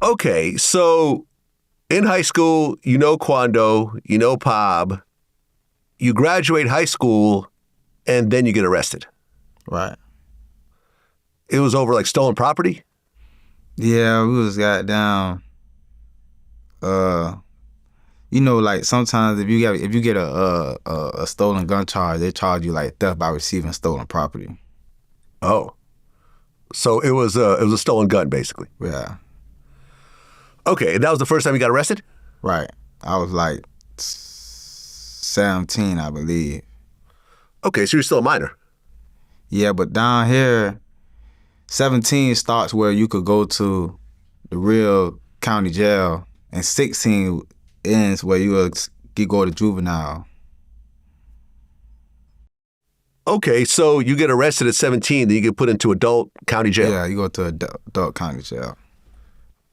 Okay, so in high school, you know Quando, you know Pob, you graduate high school, and then you get arrested. Right. It was over like stolen property? Yeah, we was goddamn. Uh, like sometimes if you get a stolen gun charge, they charge you like theft by receiving stolen property. Oh. So it was a stolen gun, basically. Yeah. Okay, and that was the first time you got arrested? Right. I was like 17, I believe. Okay, so you're still a minor. Yeah, but down here, 17 starts where you could go to the real county jail, and 16 ends where you go to juvenile. Okay, so you get arrested at 17, then you get put into adult county jail. Yeah, you go to adult county jail.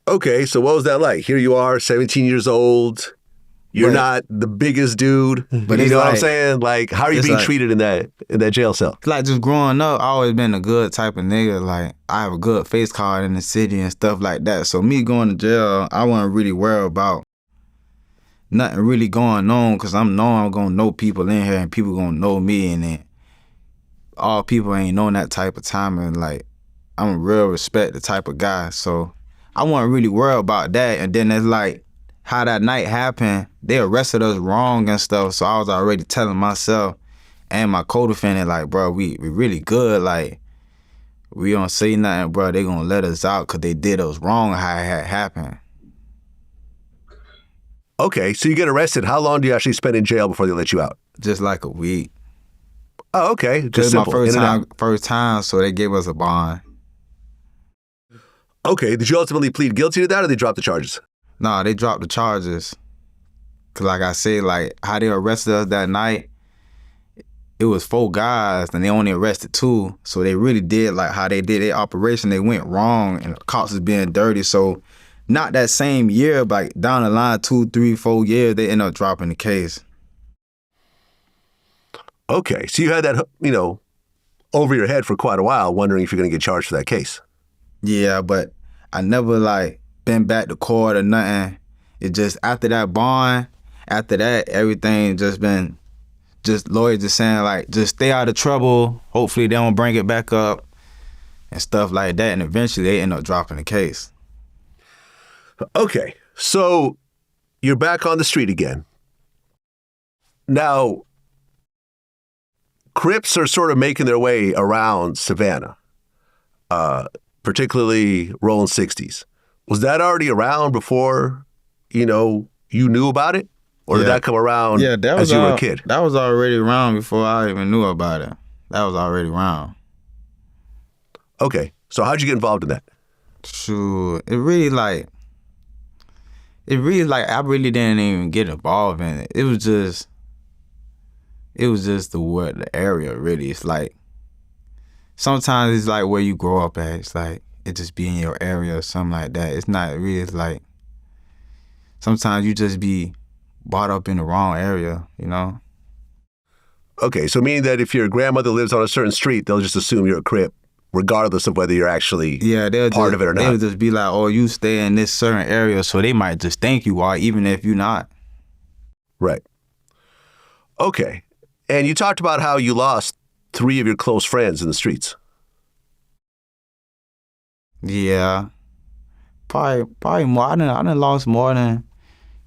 Okay, so what was that like? Here you are, 17 years old. You're not the biggest dude. But you it's know what I'm like- saying? Like, how are you it's being like- treated in that jail cell? Like just growing up, I always been a good type of nigga. Like I have a good face card in the city and stuff like that. So me going to jail, I wasn't really worried about nothing really going on because I'm gonna know people in here and people gonna know me, and then all people ain't known that type of time, and like I'm a real respect the type of guy. So I wasn't really worried about that. And then it's like how that night happened, they arrested us wrong and stuff. So I was already telling myself and my co-defendant, like, bro, we really good. Like, we don't say nothing, bro. They gonna let us out because they did us wrong how it had happened. Okay, so you get arrested. How long do you actually spend in jail before they let you out? Just like a week. Oh, okay, This just is my simple. In and out. first time, so they gave us a bond. Okay, did you ultimately plead guilty to that, or they dropped the charges? Nah, they dropped the charges. Cause like I said, like how they arrested us that night, it was 4 guys and they only arrested 2. So they really did like how they did their operation. They went wrong and the cops was being dirty. So not that same year, but like down the line, 2, 3, 4 years, they end up dropping the case. Okay, so you had that, over your head for quite a while, wondering if you're going to get charged for that case. Yeah, but I never like been back to court or nothing. It just after that bond, after that, everything just been lawyers just saying like, just stay out of trouble. Hopefully they don't bring it back up and stuff like that. And eventually they end up dropping the case. Okay, so you're back on the street again. Now, Crips are sort of making their way around Savannah, particularly Rollin 60s. Was that already around before, you knew about it? Or did that come around as you were a kid? That was already around before I even knew about it. That was already around. Okay, so how'd you get involved in that? Sure, I really didn't even get involved in it. It was just the area really. It's like, sometimes it's like where you grow up at. It's like, it just be in your area or something like that. It's not really, it's like, sometimes you just be brought up in the wrong area, Okay, so meaning that if your grandmother lives on a certain street, they'll just assume you're a Crip, regardless of whether you're actually part of it or not. They'll just be like, oh, you stay in this certain area, so they might just think you are, even if you're not. Right. Okay. And you talked about how you lost 3 of your close friends in the streets. Yeah. Probably more. I done lost more than,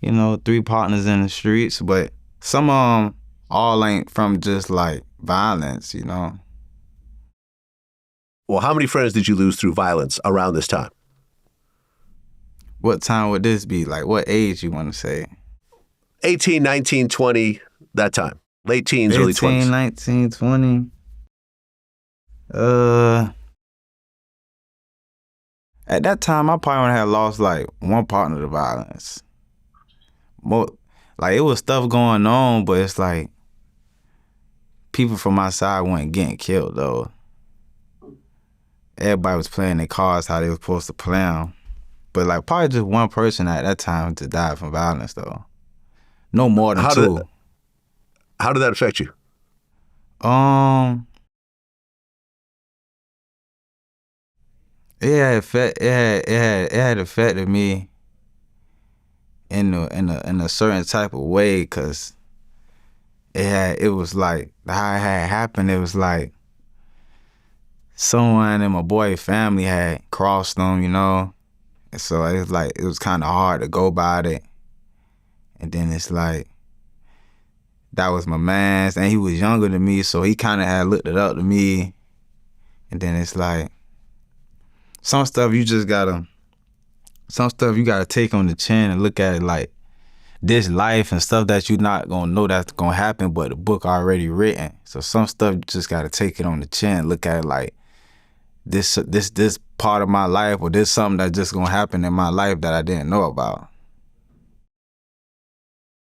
3 partners in the streets, but some of them all ain't from just like violence, Well, how many friends did you lose through violence around this time? What time would this be? Like, what age you want to say? 18, 19, 20, that time. Late teens, early 20s. 18, 19, 20. At that time, I probably would have lost like 1 partner to violence. More, like it was stuff going on, but it's like people from my side weren't getting killed though. Everybody was playing their cards how they were supposed to play them. But like probably just 1 person at that time to die from violence though. No more than 2. How did that affect you? It had affected me in a certain type of way, cause it was like how it had happened. It was like someone in my boy family had crossed them, and so it was kind of hard to go by it. And then it's like that was my man's, and he was younger than me, so he kind of had looked it up to me. And then it's like some stuff you gotta take on the chin and look at it like this life and stuff that you're not gonna know that's gonna happen, but the book already written. So some stuff you just gotta take it on the chin, look at it like this part of my life, or this something that's just gonna happen in my life that I didn't know about.